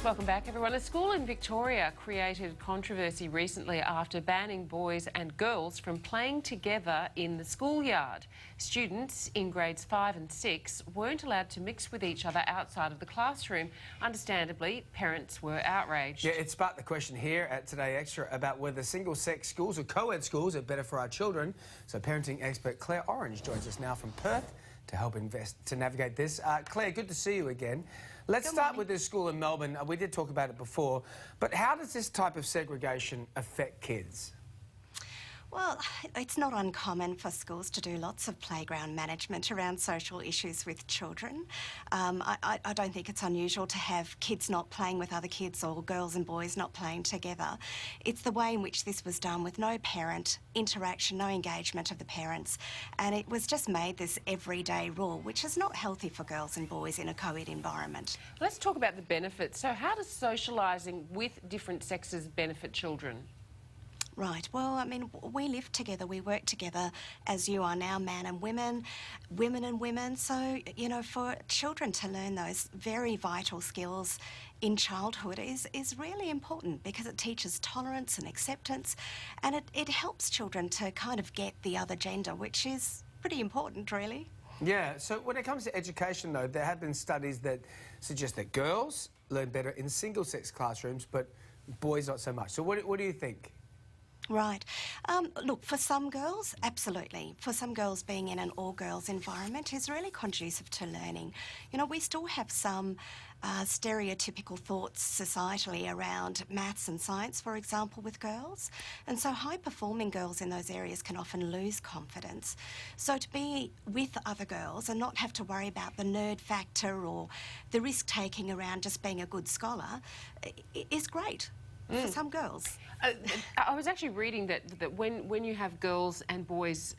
Welcome back, everyone. A school in Victoria created controversy recently after banning boys and girls from playing together in the schoolyard. Students in grades 5 and 6 weren't allowed to mix with each other outside of the classroom. Understandably, parents were outraged. Yeah, it sparked the question here at Today Extra about whether single-sex schools or co-ed schools are better for our children. So parenting expert Claire Orange joins us now from Perth to help navigate this. Claire, good to see you again. Let's start with this school in Melbourne. We did talk about it before, but how does this type of segregation affect kids? Well, it's not uncommon for schools to do lots of playground management around social issues with children. I don't think it's unusual to have kids not playing with other kids or girls and boys not playing together. It's the way in which this was done with no parent interaction, no engagement of the parents, and it was just made this everyday rule, which is not healthy for girls and boys in a co-ed environment. Let's talk about the benefits. So how does socialising with different sexes benefit children? Right. Well, I mean, we live together, we work together as you are now, man and women, women and women. So, you know, for children to learn those very vital skills in childhood is really important because it teaches tolerance and acceptance, and it helps children to kind of get the other gender, which is pretty important, really. Yeah, so when it comes to education, though, there have been studies that suggest that girls learn better in single-sex classrooms, but boys not so much. So what do you think? Right. Look, for some girls, absolutely. For some girls, being in an all-girls environment is really conducive to learning. You know, we still have some stereotypical thoughts societally around maths and science, for example, with girls. And so high-performing girls in those areas can often lose confidence. So to be with other girls and not have to worry about the nerd factor or the risk-taking around just being a good scholar is great. For some girls. I was actually reading that when you have girls and boys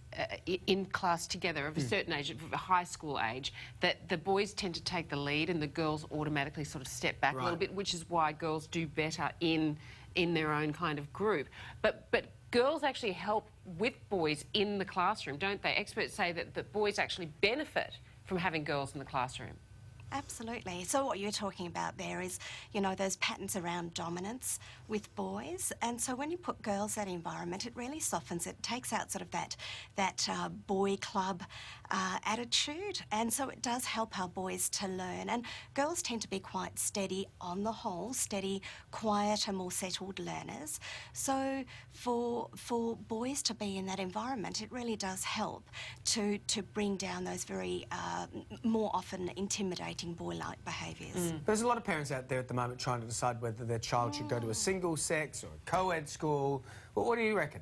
in class together of a certain age, of a high school age, that the boys tend to take the lead and the girls automatically sort of step back a little bit, which is why girls do better in their own kind of group. But girls actually help with boys in the classroom, don't they? Experts say that boys actually benefit from having girls in the classroom. Absolutely. So what you're talking about there is, you know, those patterns around dominance with boys, and so when you put girls in that environment, it really softens it, takes out sort of that boy club attitude, and so it does help our boys to learn. And girls tend to be quite steady on the whole, steady, quieter, more settled learners. So for boys to be in that environment, it really does help to bring down those very more often intimidating boy-like behaviours. There's a lot of parents out there at the moment trying to decide whether their child should go to a single-sex or a co-ed school. Well, what do you reckon?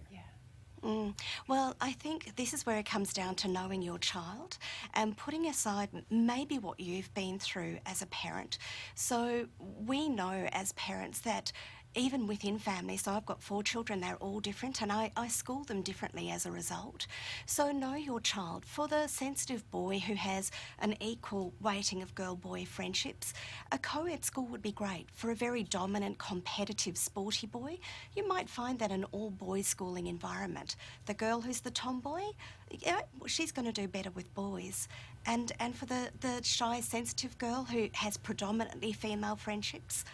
Well, I think this is where it comes down to knowing your child and putting aside maybe what you've been through as a parent. So we know as parents that even within families, so I've got 4 children, they're all different, and I school them differently as a result. So know your child. For the sensitive boy who has an equal weighting of girl-boy friendships, a co-ed school would be great. For a very dominant, competitive, sporty boy, you might find that an all-boys schooling environment. The girl who's the tomboy, yeah, she's going to do better with boys. And for the shy, sensitive girl who has predominantly female friendships,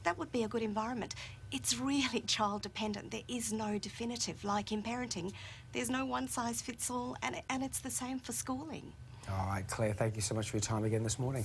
that would be a good environment. It's really child dependent. There is no definitive. Like in parenting, there's no one size fits all, and it's the same for schooling. All right, Claire, thank you so much for your time again this morning.